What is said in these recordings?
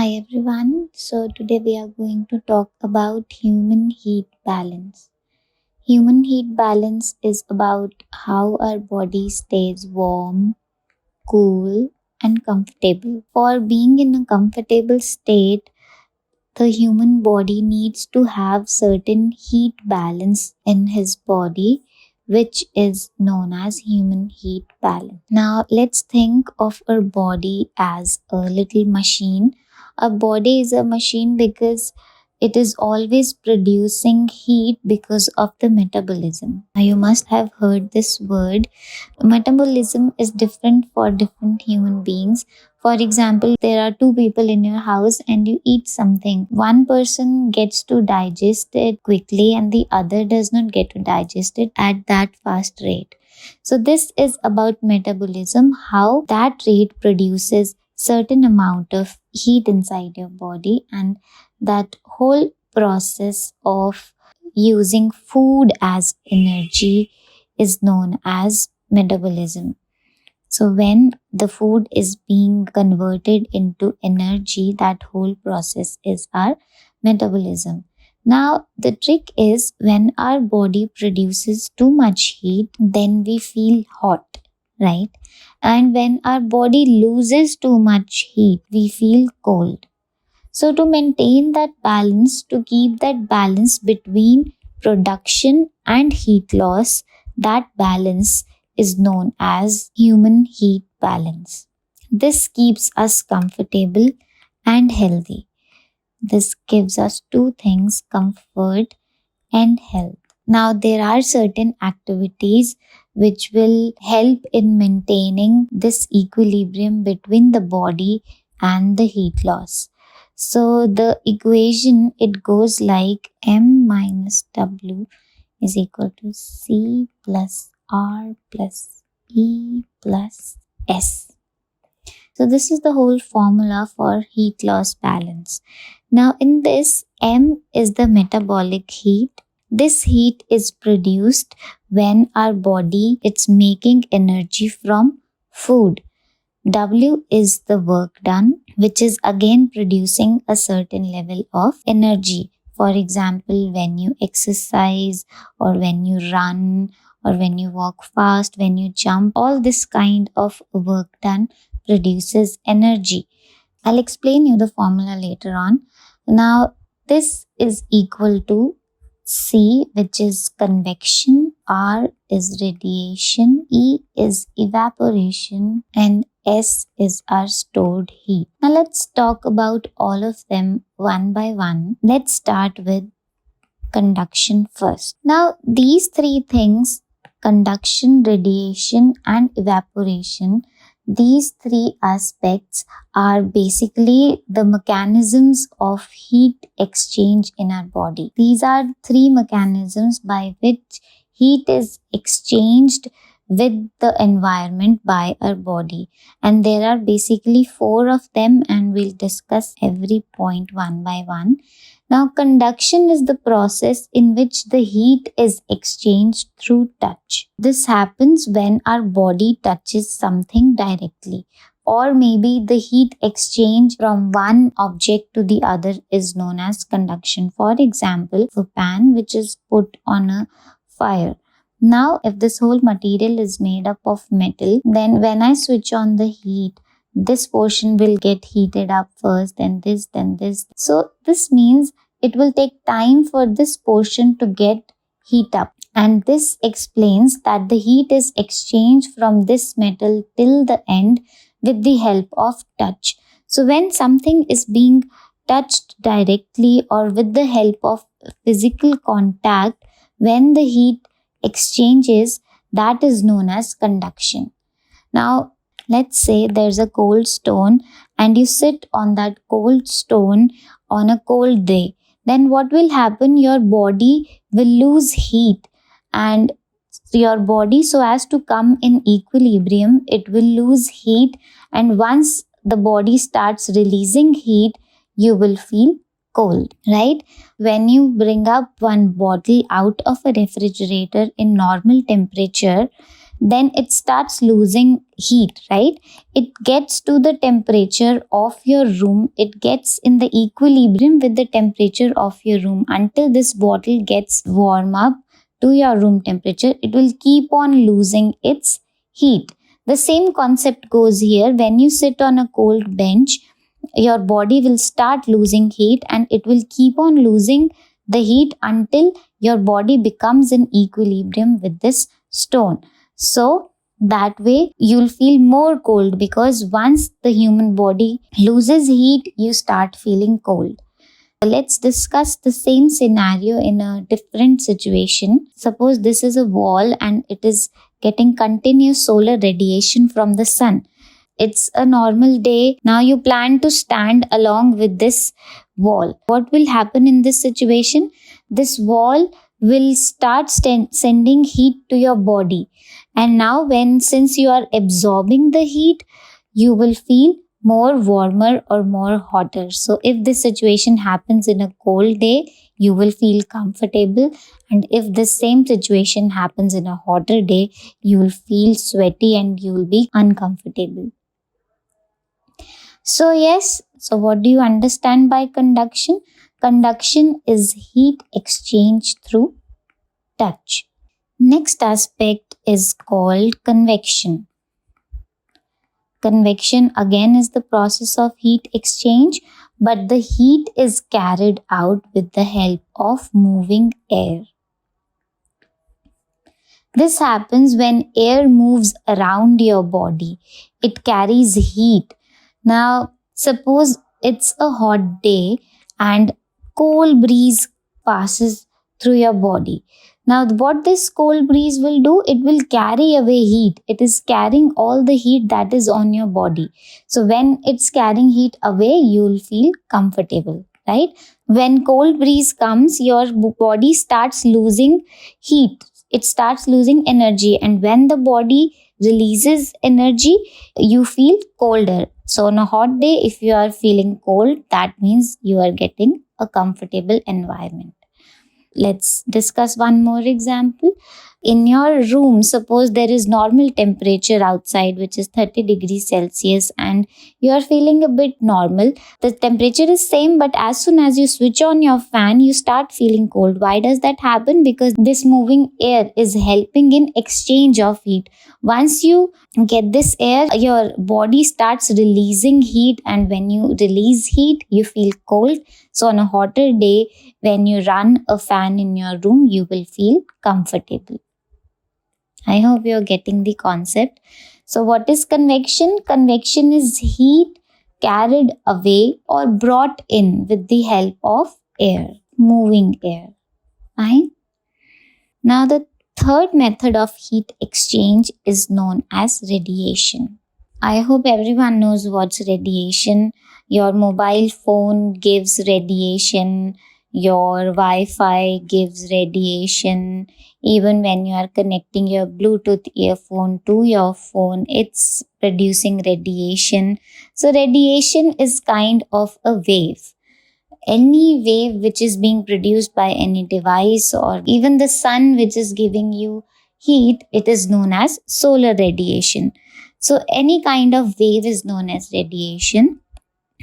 Hi everyone. So today we are going to talk about human heat balance. Human heat balance is about how our body stays warm, cool, and comfortable. For being in a comfortable state, the human body needs to have certain heat balance in his body, which is known as human heat balance. Now let's think of our body as a little machine. A body is a machine because it is always producing heat because of the metabolism. Now you must have heard this word. Metabolism is different for different human beings. For example, there are two people in your house and you eat something. One person gets to digest it quickly and the other does not get to digest it at that fast rate. So this is about metabolism, how that rate produces certain amount of heat inside your body, and that whole process of using food as energy is known as metabolism. So when the food is being converted into energy, that whole process is our metabolism. Now, the trick is when our body produces too much heat, then we feel hot, right? And when our body loses too much heat, we feel cold. So to maintain that balance, to keep that balance between production and heat loss, that balance is known as human heat balance. This keeps us comfortable and healthy. This gives us two things, comfort and health. Now, there are certain activities which will help in maintaining this equilibrium between the body and the heat loss. So, the equation, it goes like M minus W is equal to C plus R plus E plus S. So this is the whole formula for heat loss balance. Now in this, M is the metabolic heat. This heat is produced when our body it's making energy from food. W is the work done, which is again producing a certain level of energy. For example, when you exercise or when you run or when you walk fast, when you jump, all this kind of work done produces energy. I'll explain you the formula later on. Now, this is equal to C, which is convection, R is radiation, E is evaporation, and S is our stored heat. Now let's talk about all of them one by one. Let's start with conduction first. Now these three things, conduction, radiation, and evaporation, these three aspects are basically the mechanisms of heat exchange in our body. These are three mechanisms by which heat is exchanged with the environment by our body. And there are basically four of them, and we'll discuss every point one by one. Now, conduction is the process in which the heat is exchanged through touch. This happens when our body touches something directly, or maybe the heat exchange from one object to the other is known as conduction. For example, a pan which is put on a fire. Now, if this whole material is made up of metal, then when I switch on the heat, this portion will get heated up first, then this. So this means it will take time for this portion to get heat up. And this explains that the heat is exchanged from this metal till the end with the help of touch. So when something is being touched directly or with the help of physical contact, when the heat exchanges, that is known as conduction. Now, let's say there's a cold stone and you sit on that cold stone on a cold day. Then what will happen? Your body will lose heat, and your body, so as to come in equilibrium, it will lose heat, and once the body starts releasing heat, you will feel cold, right? When you bring up one bottle out of a refrigerator in normal temperature, then it starts losing heat, right? It gets to the temperature of your room. It gets in the equilibrium with the temperature of your room until this bottle gets warm up to your room temperature. It will keep on losing its heat. The same concept goes here. When you sit on a cold bench, your body will start losing heat and it will keep on losing the heat until your body becomes in equilibrium with this stone. So that way you'll feel more cold, because once the human body loses heat, you start feeling cold. Let's discuss the same scenario in a different situation. Suppose this is a wall and it is getting continuous solar radiation from the sun. It's a normal day. Now you plan to stand along with this wall. What will happen in this situation? This wall will start sending heat to your body. And now since you are absorbing the heat, you will feel more warmer or more hotter. So if this situation happens in a cold day, you will feel comfortable. And if the same situation happens in a hotter day, you will feel sweaty and you will be uncomfortable. So what do you understand by conduction? Conduction is heat exchange through touch. Next aspect is called convection. Convection again is the process of heat exchange, but the heat is carried out with the help of moving air. This happens when air moves around your body. It carries heat. Now, suppose it's a hot day and cold breeze passes through your body. Now, what this cold breeze will do, it will carry away heat. It is carrying all the heat that is on your body. So, when it's carrying heat away, you will feel comfortable, right? When cold breeze comes, your body starts losing heat. It starts losing energy. And when the body releases energy, you feel colder. So, on a hot day, if you are feeling cold, that means you are getting a comfortable environment. Let's discuss one more example. In your room, suppose there is normal temperature outside, which is 30 degrees Celsius, and you are feeling a bit normal. The temperature is same, but as soon as you switch on your fan, you start feeling cold. Why does that happen? Because this moving air is helping in exchange of heat. Once you get this air, your body starts releasing heat, and when you release heat, you feel cold. So on a hotter day, when you run a fan in your room, you will feel comfortable. I hope you're getting the concept. So what is convection? Convection is heat carried away or brought in with the help of air, moving air. Fine. Now the third method of heat exchange is known as radiation. I hope everyone knows what's radiation. Your mobile phone gives radiation. Your Wi-Fi gives radiation. Even when you are connecting your Bluetooth earphone to your phone, it's producing radiation. So radiation is kind of a wave. Any wave which is being produced by any device, or even the sun which is giving you heat, it is known as solar radiation. So any kind of wave is known as radiation.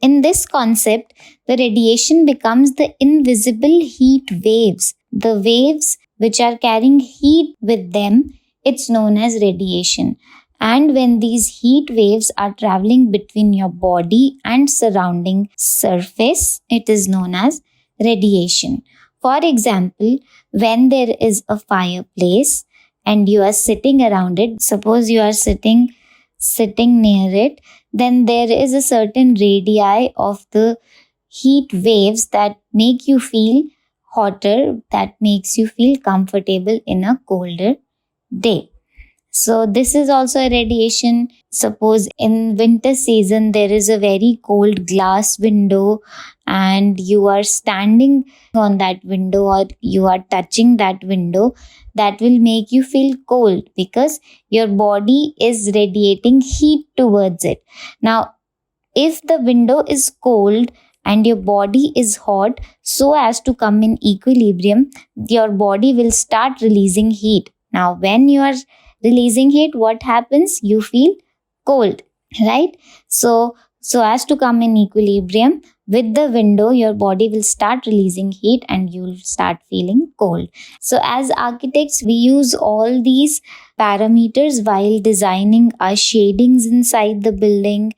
In this concept, the radiation becomes the invisible heat waves. The waves which are carrying heat with them, it's known as radiation. And when these heat waves are traveling between your body and surrounding surface, it is known as radiation. For example, when there is a fireplace and you are sitting around it, suppose you are sitting near it, then there is a certain radii of the heat waves that make you feel hotter, that makes you feel comfortable in a colder day. So this is also a radiation. Suppose in winter season there is a very cold glass window and you are standing on that window or you are touching that window, that will make you feel cold because your body is radiating heat towards it. Now, if the window is cold and your body is hot, so as to come in equilibrium, your body will start releasing heat. Now, when you are releasing heat, what happens? You feel cold, right? So as to come in equilibrium with the window, your body will start releasing heat and you'll start feeling cold. So as architects, we use all these parameters while designing our shadings inside the building.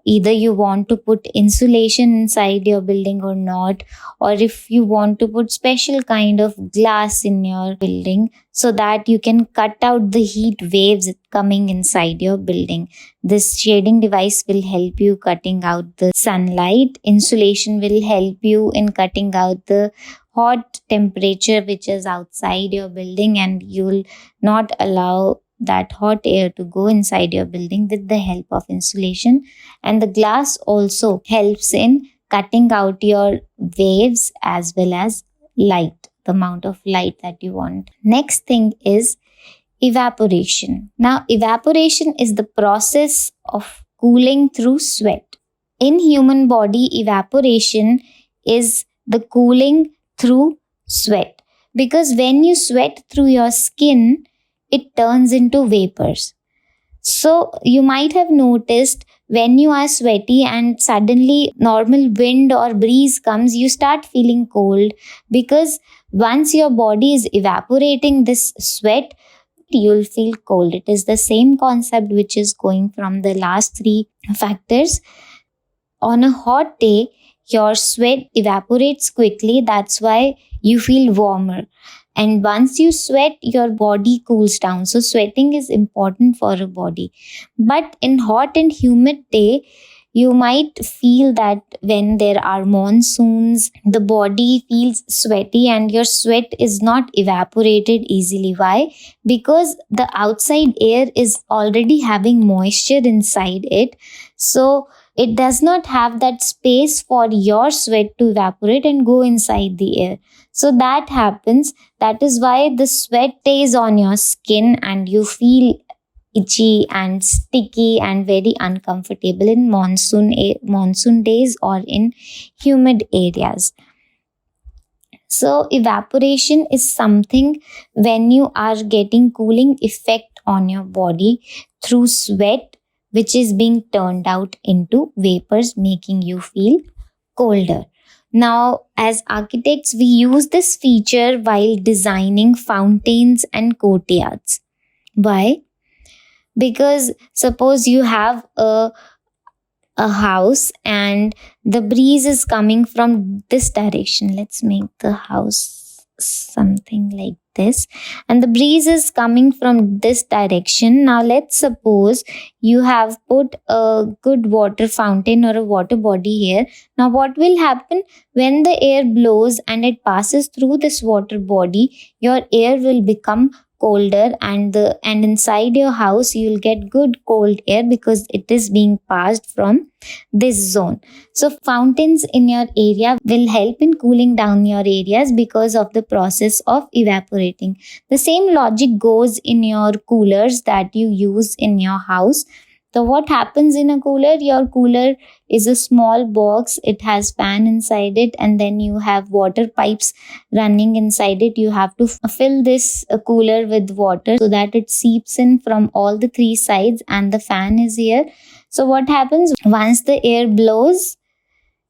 Either you want to put insulation inside your building or not, or if you want to put special kind of glass in your building so that you can cut out the heat waves coming inside your building. This shading device will help you cutting out the sunlight. Insulation will help you in cutting out the hot temperature which is outside your building, and you'll not allow that hot air to go inside your building with the help of insulation. And the glass also helps in cutting out your waves as well as light, the amount of light that you want. Next thing is evaporation. Now, evaporation is the process of cooling through sweat. In human body, evaporation is the cooling through sweat, because when you sweat through your skin, it turns into vapors. So you might have noticed when you are sweaty and suddenly normal wind or breeze comes, you start feeling cold, because once your body is evaporating this sweat, you'll feel cold. It is the same concept which is going from the last three factors. On a hot day, your sweat evaporates quickly. That's why you feel warmer. And once you sweat, your body cools down. So sweating is important for a body. But in hot and humid day, you might feel that when there are monsoons, the body feels sweaty and your sweat is not evaporated easily. Why? Because the outside air is already having moisture inside it. So it does not have that space for your sweat to evaporate and go inside the air. So that happens. That is why the sweat stays on your skin and you feel itchy and sticky and very uncomfortable in monsoon days or in humid areas. So evaporation is something when you are getting cooling effect on your body through sweat, which is being turned out into vapors, making you feel colder. Now, as architects, we use this feature while designing fountains and courtyards. Why? Because suppose you have a house and the breeze is coming from this direction. Let's make the house something like this, and the breeze is coming from this direction. Now let's suppose you have put a good water fountain or a water body here. Now what will happen when the air blows and it passes through this water body? Your air will become colder, and inside your house you'll get good cold air because it is being passed from this zone. So fountains in your area will help in cooling down your areas because of the process of evaporating. The same logic goes in your coolers that you use in your house. So what happens in a cooler? Your cooler is a small box. It has fan inside it, and then you have water pipes running inside it. You have to fill this cooler with water so that it seeps in from all the three sides, and the fan is here. So what happens? Once the air blows,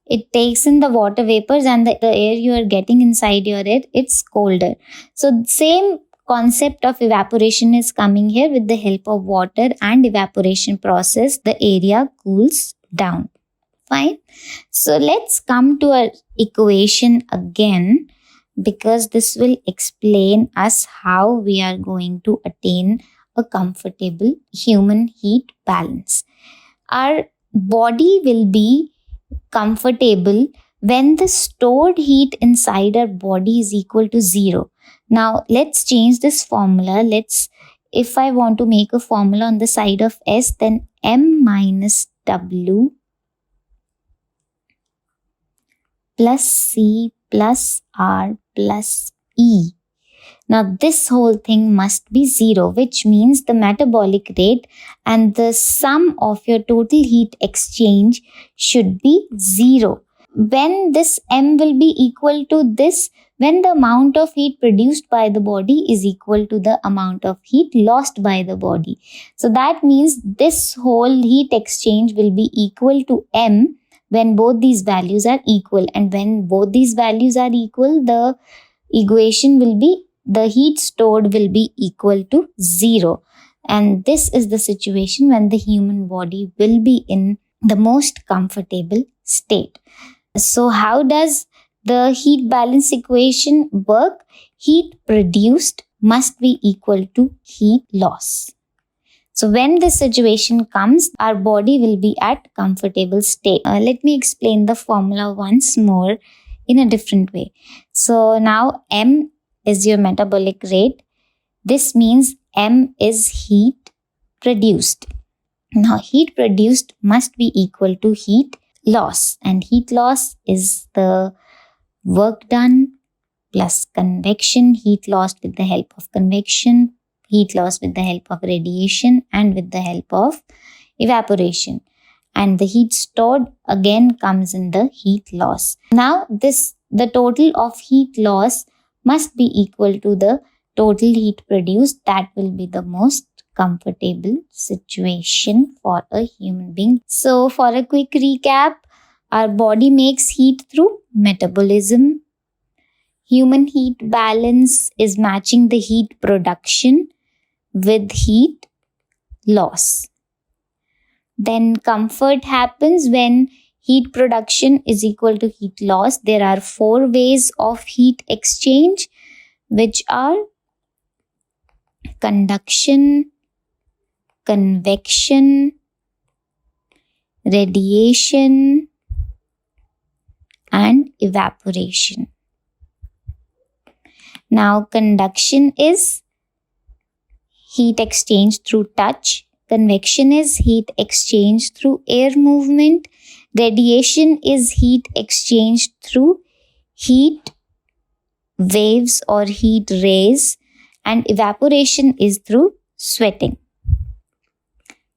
it takes in the water vapors, and the air you are getting inside your air, it's colder. So same concept of evaporation is coming here. With the help of water and evaporation process, the area cools down. Fine. So let's come to our equation again, because this will explain us how we are going to attain a comfortable human heat balance. Our body will be comfortable when the stored heat inside our body is equal to 0. Now let's change this formula. If I want to make a formula on the side of S, then M minus W plus C plus R plus E. Now this whole thing must be 0, which means the metabolic rate and the sum of your total heat exchange should be 0. When this M will be equal to this, when the amount of heat produced by the body is equal to the amount of heat lost by the body. So that means this whole heat exchange will be equal to m when both these values are equal, and when both these values are equal, the equation will be the heat stored will be equal to 0. And this is the situation when the human body will be in the most comfortable state. So how does the heat balance equation work? Heat produced must be equal to heat loss. So when this situation comes, our body will be at comfortable state. Let me explain the formula once more in a different way. So now M is your metabolic rate. This means M is heat produced. Now heat produced must be equal to heat loss, and heat loss is the work done plus convection, heat lost with the help of convection, heat loss with the help of radiation, and with the help of evaporation. And the heat stored again comes in the heat loss. Now the total of heat loss must be equal to the total heat produced. That will be the most comfortable situation for a human being. So for a quick recap, our body makes heat through metabolism. Human heat balance is matching the heat production with heat loss. Then comfort happens when heat production is equal to heat loss. There are 4 ways of heat exchange, which are conduction, convection, radiation, and evaporation. Now, conduction is heat exchange through touch. Convection is heat exchange through air movement. Radiation is heat exchange through heat waves or heat rays. And evaporation is through sweating.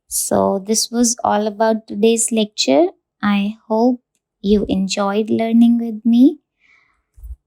So this was all about today's lecture. I hope you enjoyed learning with me.